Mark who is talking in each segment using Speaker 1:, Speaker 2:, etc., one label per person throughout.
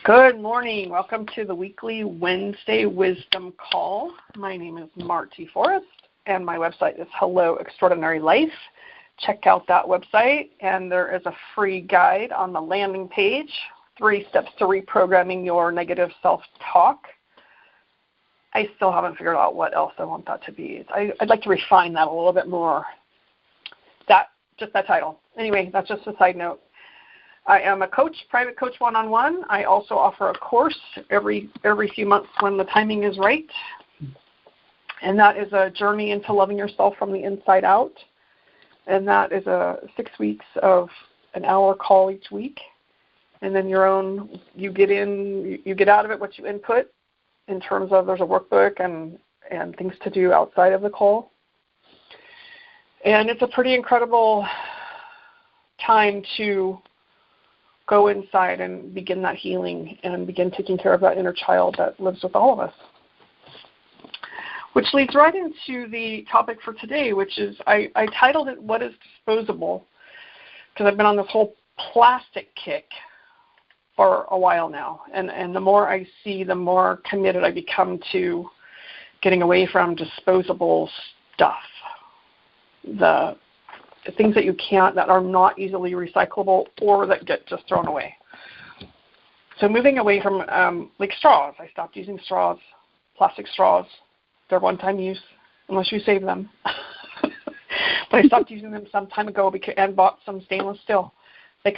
Speaker 1: Good morning. Welcome to the weekly Wednesday Wisdom Call. My name is T.V.Sometimes and my website is Hello Extraordinary Life. Check out that website, and there is a free guide on the landing page, 3 steps to reprogramming your negative self-talk. I still haven't figured out what else I want that to be. I'd like to refine that a little bit more. Just that title. Anyway, that's just a side note. I am a coach, private coach one-on-one. I also offer a course every few months when the timing is right. And that is a journey into loving yourself from the inside out. And that is 6 weeks of an hour call each week. And then you get out of it what you input in terms of there's a workbook and things to do outside of the call. And it's a pretty incredible time to go inside and begin that healing and begin taking care of that inner child that lives with all of us. Which leads right into the topic for today, which is I titled it, What is Disposable? Because I've been on this whole plastic kick for a while now. And the more I see, the more committed I become to getting away from disposable stuff. The things that that are not easily recyclable or that get just thrown away. So moving away from like straws. I stopped using straws, plastic straws. They're one-time use unless you save them. But I stopped using them some time ago and bought some stainless steel. I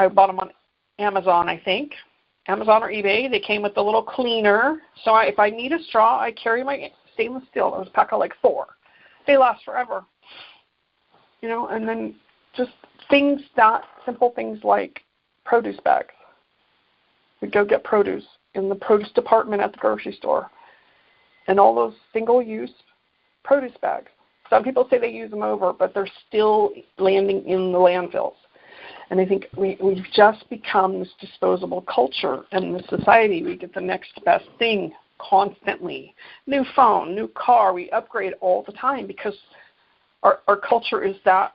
Speaker 1: bought them on Amazon, I think. Amazon or eBay. They came with a little cleaner. So if I need a straw, I carry my stainless steel. It was a pack of like 4. They last forever. And then just simple things like produce bags. We go get produce in the produce department at the grocery store. And all those single-use produce bags. Some people say they use them over, but they're still landing in the landfills. And I think we've just become this disposable culture. And in this society, we get the next best thing constantly. New phone, new car, we upgrade all the time because our culture is that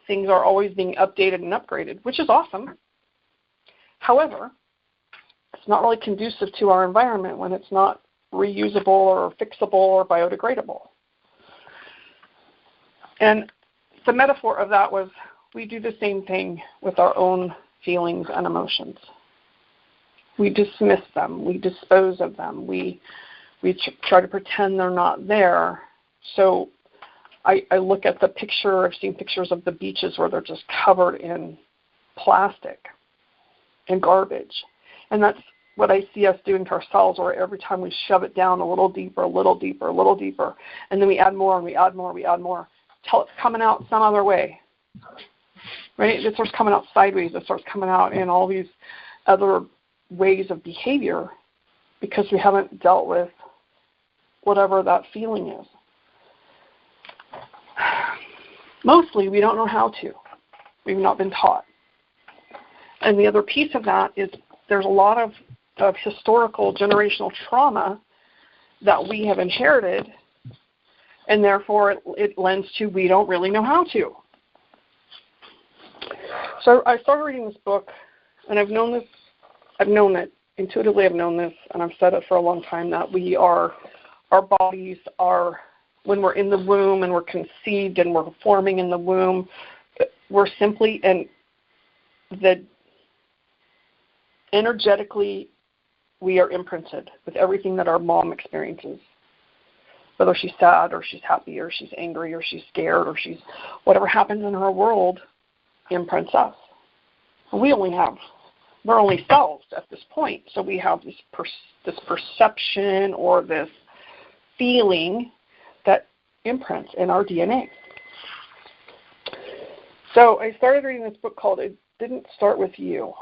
Speaker 1: things are always being updated and upgraded, which is awesome. However, it's not really conducive to our environment when it's not reusable or fixable or biodegradable. And the metaphor of that was we do the same thing with our own feelings and emotions. We dismiss them. We dispose of them. We try to pretend they're not there. So I look at the picture, I've seen pictures of the beaches where they're just covered in plastic and garbage. And that's what I see us doing to ourselves, where every time we shove it down a little deeper, a little deeper, a little deeper, and then we add more and we add more, we add more, till it's coming out some other way. Right? It starts coming out sideways. It starts coming out in all these other ways of behavior because we haven't dealt with whatever that feeling is. Mostly, we don't know how to. We've not been taught. And the other piece of that is there's a lot of historical generational trauma that we have inherited, and therefore it lends to we don't really know how to. So I started reading this book, and I've known it intuitively, and I've said it for a long time, that our bodies are, when we're in the womb and we're conceived and we're forming in the womb, we're simply, energetically, we are imprinted with everything that our mom experiences. Whether she's sad or she's happy or she's angry or she's scared or whatever happens in her world imprints us. And we're only cells at this point, so we have this perception or this feeling that imprints in our DNA. So I started reading this book called It Didn't Start With You,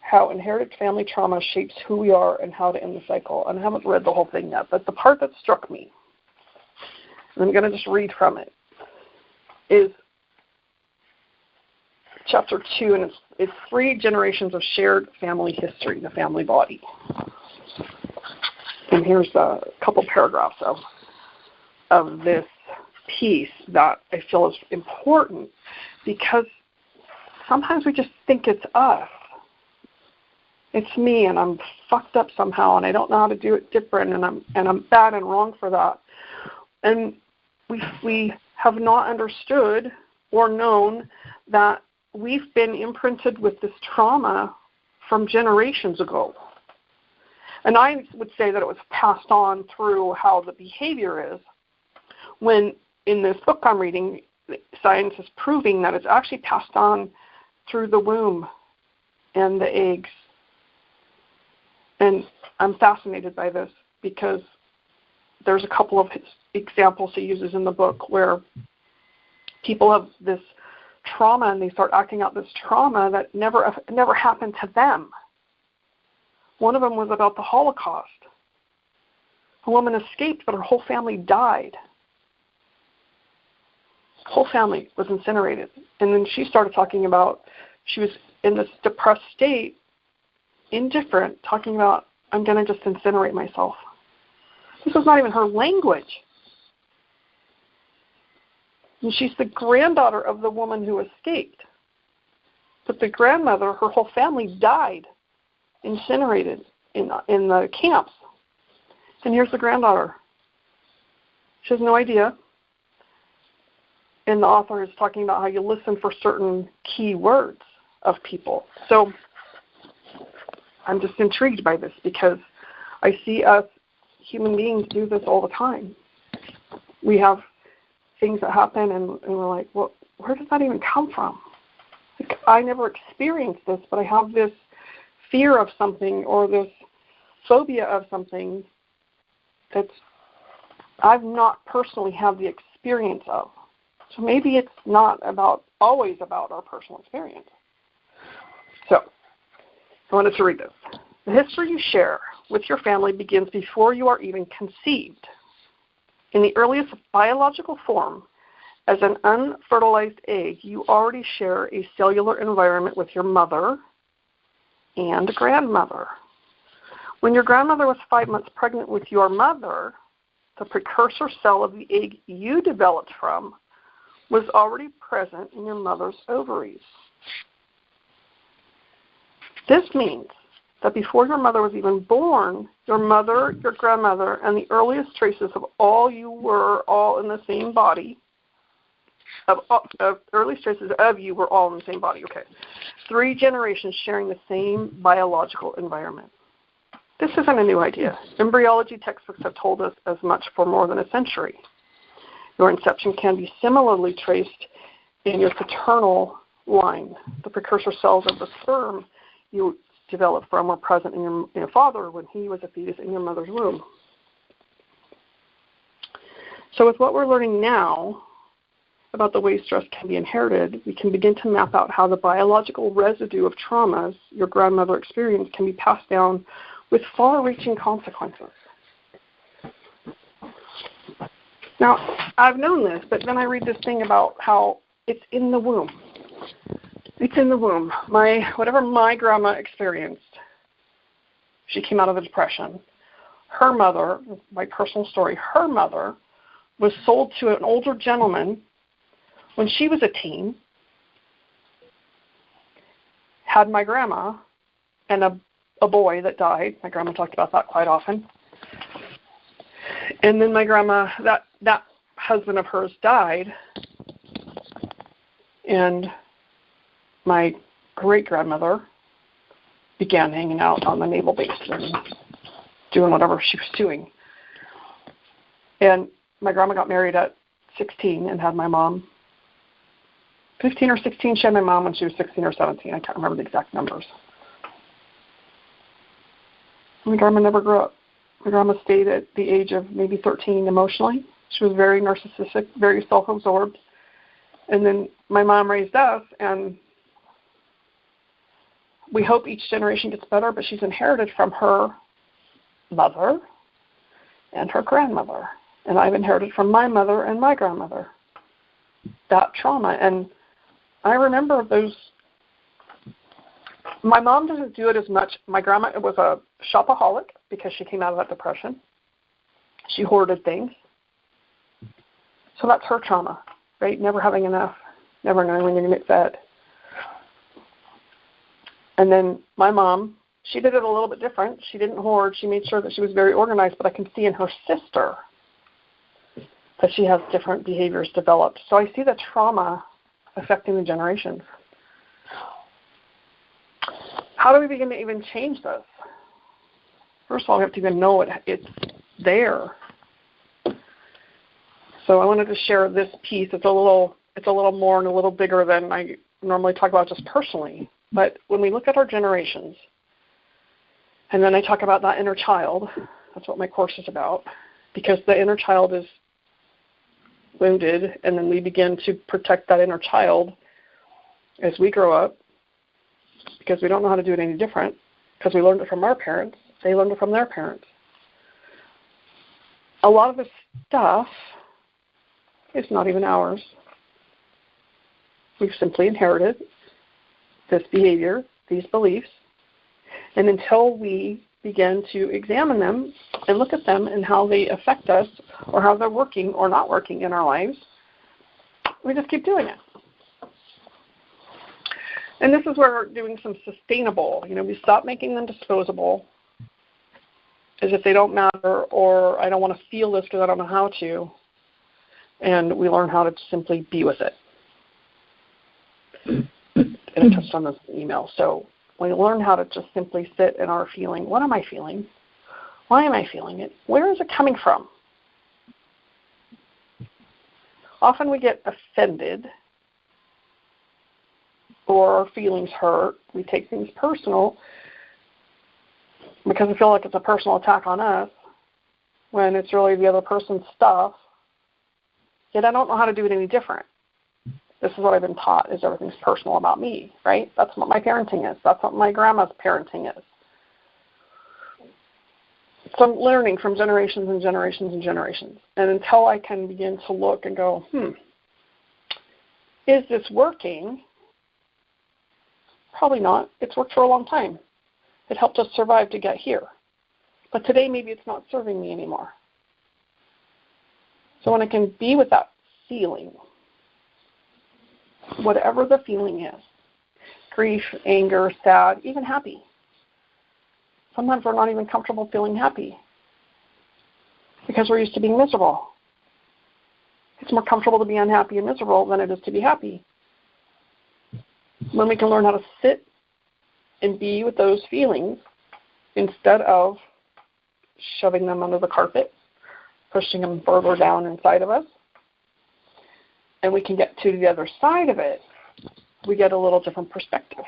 Speaker 1: How Inherited Family Trauma Shapes Who We Are and How to End the Cycle. And I haven't read the whole thing yet, but the part that struck me, and I'm going to just read from it, is chapter 2, and it's 3 generations of shared family history, the family body. And here's a couple paragraphs of this piece that I feel is important, because sometimes we just think it's us. It's me, and I'm fucked up somehow, and I don't know how to do it different, and I'm bad and wrong for that. And we have not understood or known that we've been imprinted with this trauma from generations ago. And I would say that it was passed on through how the behavior is, when in this book I'm reading, science is proving that it's actually passed on through the womb and the eggs. And I'm fascinated by this because there's a couple of examples he uses in the book where people have this trauma and they start acting out this trauma that never happened to them. One of them was about the Holocaust. A woman escaped, but her whole family died. Whole family was incinerated. And then she started talking about, she was in this depressed state, indifferent, talking about, I'm going to just incinerate myself. This was not even her language. And she's the granddaughter of the woman who escaped. But the grandmother, her whole family died, incinerated in the camps. And here's the granddaughter. She has no idea. And the author is talking about how you listen for certain key words of people. So I'm just intrigued by this because I see us human beings do this all the time. We have things that happen and we're like, well, where does that even come from? Like, I never experienced this, but I have this fear of something or this phobia of something that I've not personally had the experience of. So maybe it's not always about our personal experience. So I wanted to read this. The history you share with your family begins before you are even conceived. In the earliest biological form, as an unfertilized egg, you already share a cellular environment with your mother and grandmother. When your grandmother was 5 months pregnant with your mother, the precursor cell of the egg you developed from was already present in your mother's ovaries. This means that before your mother was even born, your mother, your grandmother, and the earliest traces of all you were all in the same body, earliest traces of you were all in the same body. Okay. 3 generations sharing the same biological environment. This isn't a new idea. Embryology textbooks have told us as much for more than a century. Your inception can be similarly traced in your paternal line. The precursor cells of the sperm you developed from were present in your father when he was a fetus in your mother's womb. So with what we're learning now about the way stress can be inherited, we can begin to map out how the biological residue of traumas your grandmother experienced can be passed down with far-reaching consequences. Now, I've known this, but then I read this thing about how it's in the womb. It's in the womb. Whatever my grandma experienced, she came out of a depression. Her mother, my personal story, her mother was sold to an older gentleman when she was a teen, had my grandma and a boy that died. My grandma talked about that quite often. And then my grandma, that husband of hers died, and my great-grandmother began hanging out on the naval base and doing whatever she was doing. And my grandma got married at 16 and had my mom 15 or 16. She had my mom when she was 16 or 17. I can't remember the exact numbers. My grandma never grew up. My grandma stayed at the age of maybe 13 emotionally. She was very narcissistic, very self-absorbed. And then my mom raised us, and we hope each generation gets better, but she's inherited from her mother and her grandmother. And I've inherited from my mother and my grandmother that trauma. And I remember those. My mom doesn't do it as much. My grandma was a shopaholic because she came out of that depression. She hoarded things. So that's her trauma, right? Never having enough, never knowing when you're going to get fed. And then my mom She did it a little bit different. She didn't hoard. She made sure that she was very organized, but I can see in her sister that she has different behaviors developed. So I see the trauma affecting the generations. How do we begin to even change this? First of all, we have to even know it's there. So I wanted to share this piece. It's a little more and a little bigger than I normally talk about just personally. But when we look at our generations, and then I talk about that inner child, that's what my course is about, because the inner child is wounded, and then we begin to protect that inner child as we grow up, because we don't know how to do it any different, because we learned it from our parents, they learned it from their parents. A lot of this stuff is not even ours. We've simply inherited this behavior, these beliefs, and until we begin to examine them and look at them and how they affect us or how they're working or not working in our lives, we just keep doing it. And this is where we're doing some sustainable. We stop making them disposable as if they don't matter, or I don't want to feel this because I don't know how to. And we learn how to simply be with it. And I touched on this in email. So we learn how to just simply sit in our feeling. What am I feeling? Why am I feeling it? Where is it coming from? Often we get offended or our feelings hurt. We take things personal because we feel like it's a personal attack on us when it's really the other person's stuff. Yet I don't know how to do it any different. This is what I've been taught, is everything's personal about me, right? That's what my parenting is. That's what my grandma's parenting is. So I'm learning from generations and generations and generations. And until I can begin to look and go, is this working? Probably not. It's worked for a long time. It helped us survive to get here. But today maybe it's not serving me anymore. So when I can be with that feeling, whatever the feeling is, grief, anger, sad, even happy. Sometimes we're not even comfortable feeling happy because we're used to being miserable. It's more comfortable to be unhappy and miserable than it is to be happy. When we can learn how to sit and be with those feelings instead of shoving them under the carpet, pushing them further down inside of us, and we can get to the other side of it, we get a little different perspective.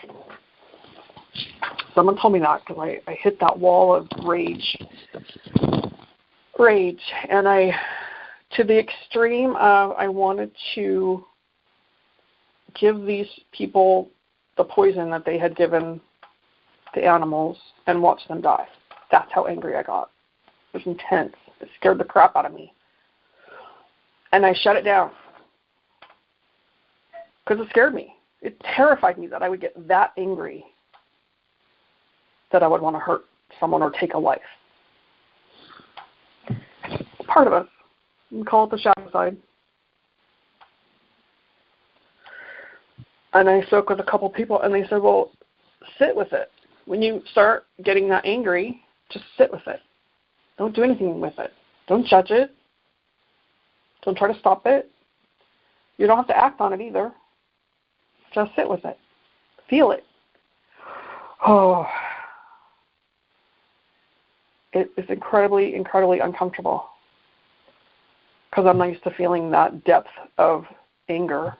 Speaker 1: Someone told me that because I hit that wall of rage, and to the extreme of I wanted to give these people the poison that they had given the animals and watch them die. That's how angry I got. It was intense. It scared the crap out of me. And I shut it down because it scared me. It terrified me that I would get that angry that I would want to hurt someone or take a life. Part of us. We call it the shadow side. And I spoke with a couple people, and they said, well, sit with it. When you start getting that angry, just sit with it. Don't do anything with it. Don't judge it. Don't try to stop it. You don't have to act on it either. Just sit with it. Feel it. Oh. It is incredibly, incredibly uncomfortable because I'm not used to feeling that depth of anger.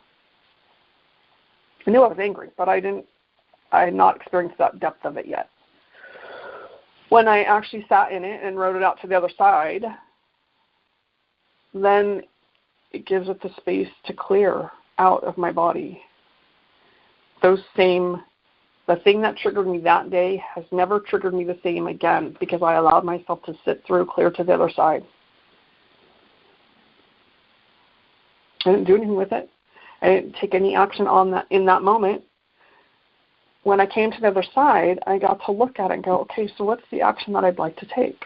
Speaker 1: I knew I was angry, but I had not experienced that depth of it yet. When I actually sat in it and wrote it out to the other side, then it gives it the space to clear out of my body. The thing that triggered me that day has never triggered me the same again because I allowed myself to sit through, clear to the other side. I didn't do anything with it. I didn't take any action on that in that moment. When I came to the other side, I got to look at it and go, okay, so what's the action that I'd like to take?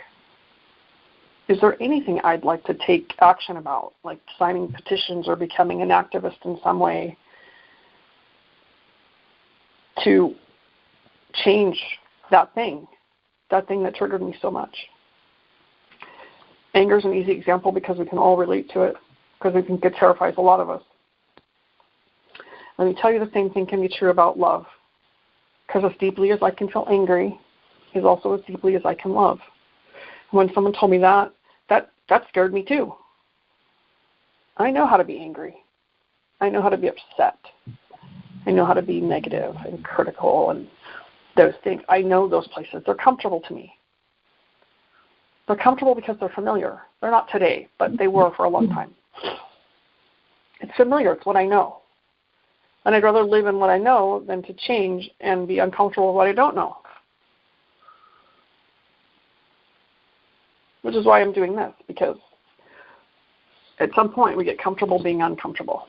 Speaker 1: Is there anything I'd like to take action about, like signing petitions or becoming an activist in some way to change that thing that triggered me so much. Anger is an easy example because we can all relate to it, because I think it terrifies a lot of us. Let me tell you, the same thing can be true about love, because as deeply as I can feel angry is also as deeply as I can love. When someone told me that scared me too. I know how to be angry. I know how to be upset. I know how to be negative and critical and those things. I know those places. They're comfortable to me. They're comfortable because they're familiar. They're not today, but they were for a long time. It's familiar. It's what I know. And I'd rather live in what I know than to change and be uncomfortable with what I don't know. Which is why I'm doing this, because at some point we get comfortable being uncomfortable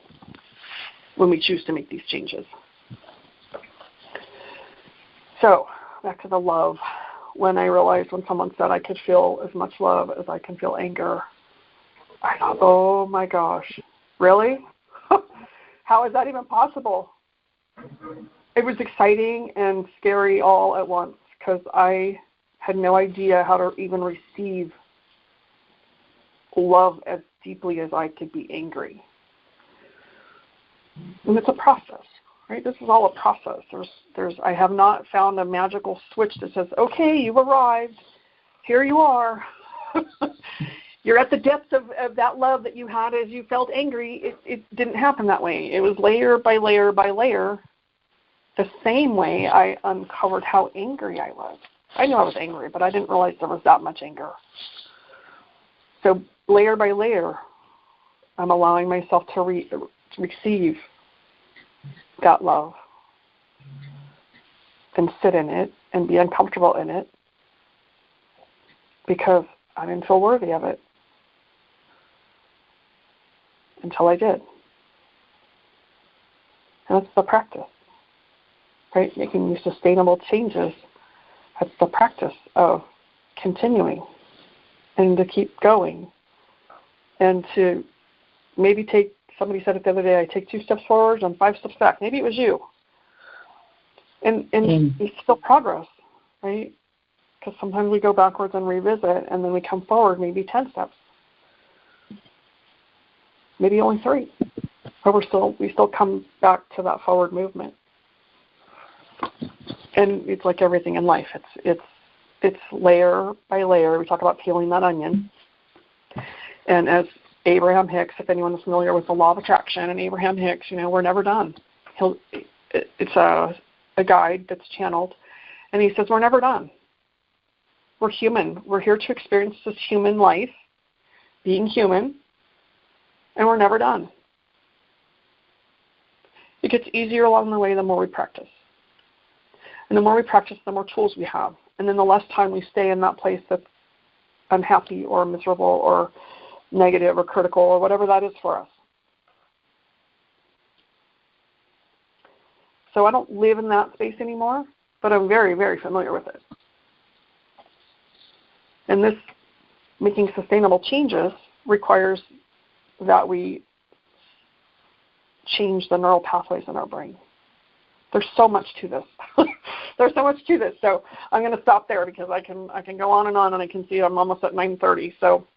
Speaker 1: when we choose to make these changes. So, back to the love. When I realized when someone said I could feel as much love as I can feel anger, I thought, oh my gosh, really? How is that even possible? It was exciting and scary all at once, because I had no idea how to even receive love as deeply as I could be angry. And it's a process, right? This is all a process. I have not found a magical switch that says, okay, you've arrived. Here you are. You're at the depths of that love that you had as you felt angry. It didn't happen that way. It was layer by layer by layer. The same way I uncovered how angry I was. I knew I was angry, but I didn't realize there was that much anger. So layer by layer, I'm allowing myself to receive that love and sit in it and be uncomfortable in it, because I didn't feel worthy of it until I did. And that's the practice, right? Making these sustainable changes. That's the practice of continuing and to keep going and to maybe take, somebody said it the other day, I take 2 steps forward and 5 steps back. Maybe it was you. And it's still progress, right? Because sometimes we go backwards and revisit, and then we come forward maybe 10 steps. Maybe only 3. But we still come back to that forward movement. And it's like everything in life. It's layer by layer. We talk about peeling that onion. And as Abraham Hicks, if anyone is familiar with the law of attraction and Abraham Hicks, we're never done. It's a guide that's channeled. And he says, we're never done. We're human. We're here to experience this human life, being human, and we're never done. It gets easier along the way the more we practice. And the more we practice, the more tools we have. And then the less time we stay in that place that's unhappy or miserable or negative or critical or whatever that is for us. So I don't live in that space anymore, but I'm very, very familiar with it. And this making sustainable changes requires that we change the neural pathways in our brain. There's so much to this. There's so much to this. So I'm going to stop there because I can go on, and I can see I'm almost at 9:30. So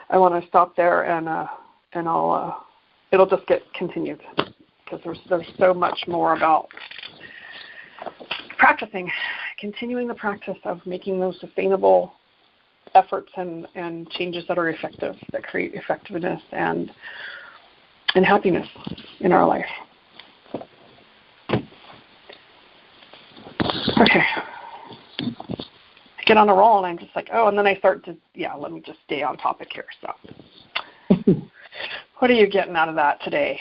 Speaker 1: I want to stop there, and I'll it'll just get continued because there's so much more about practicing, continuing the practice of making those sustainable efforts and changes that are effective, that create effectiveness and happiness in our life. Okay. I get on a roll and I'm just like, and then I start to, let me just stay on topic here. So what are you getting out of that today?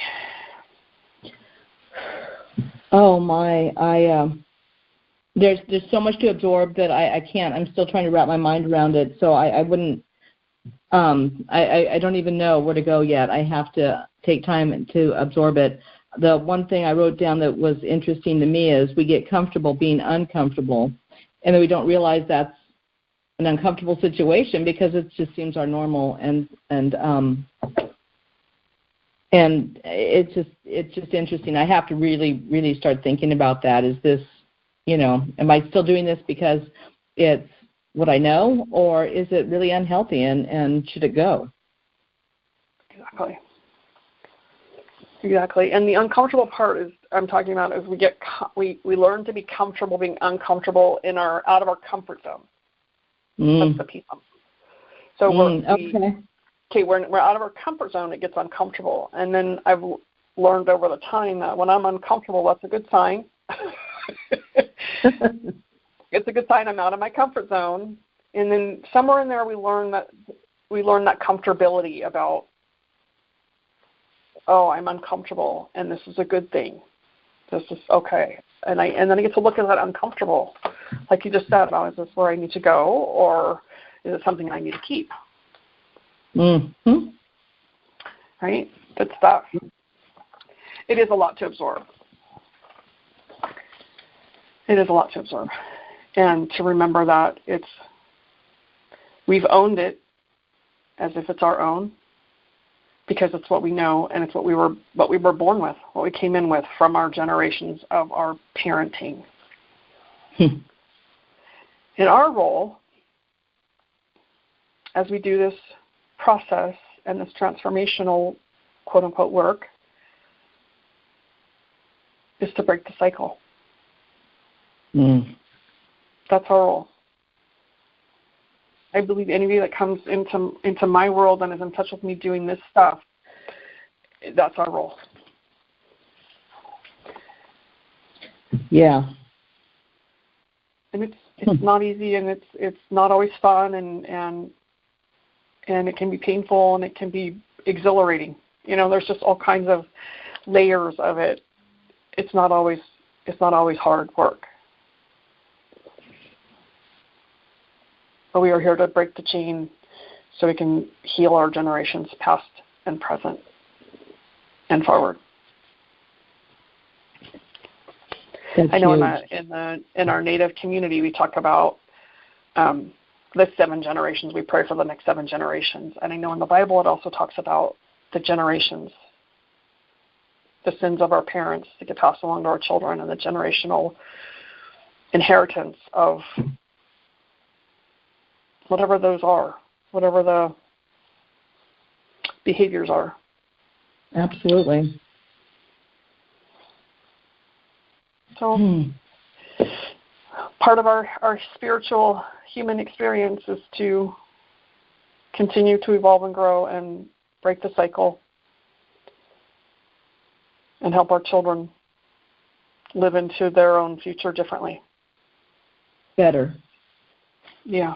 Speaker 2: Oh my, there's so much to absorb that I can't. I'm still trying to wrap my mind around it. So I wouldn't, I don't even know where to go yet. I have to take time to absorb it. The one thing I wrote down that was interesting to me is we get comfortable being uncomfortable, and then we don't realize that's an uncomfortable situation because it just seems our normal, and it's just interesting. I have to really, really start thinking about that. Is this am I still doing this because it's what I know, or is it really unhealthy and should it go?
Speaker 1: Exactly. And the uncomfortable part I'm talking about is we learn to be comfortable being uncomfortable out of our comfort zone. That's the piece. So we're out of our comfort zone. It gets uncomfortable, and then I've learned over the time that when I'm uncomfortable, that's a good sign. It's a good sign I'm out of my comfort zone. And then somewhere in there, we learn that comfortability about, oh, I'm uncomfortable, and this is a good thing. This is okay. And then I get to look at that uncomfortable, like you just said, about, is this where I need to go, or is it something I need to keep?
Speaker 2: Mm-hmm.
Speaker 1: Right? Good stuff. It is a lot to absorb. And to remember that we've owned it as if it's our own, because it's what we know, and it's what we were born with, what we came in with from our generations of our parenting. In our role, as we do this process and this transformational, quote-unquote, work, is to break the cycle. That's our role. I believe anybody that comes into my world and is in touch with me doing this stuff, that's our role.
Speaker 2: Yeah.
Speaker 1: And it's not easy, and it's not always fun, and it can be painful, and it can be exhilarating. There's just all kinds of layers of it. It's not always hard work. But we are here to break the chain so we can heal our generations past and present and forward.
Speaker 2: That's
Speaker 1: I know
Speaker 2: huge.
Speaker 1: in our Native community we talk about the 7 generations. We pray for the next 7 generations. And I know in the Bible it also talks about the generations, the sins of our parents that get passed along to our children, and the generational inheritance of whatever those are, whatever the behaviors are.
Speaker 2: Absolutely.
Speaker 1: So part of our spiritual human experience is to continue to evolve and grow and break the cycle and help our children live into their own future differently.
Speaker 2: Better.
Speaker 1: Yeah.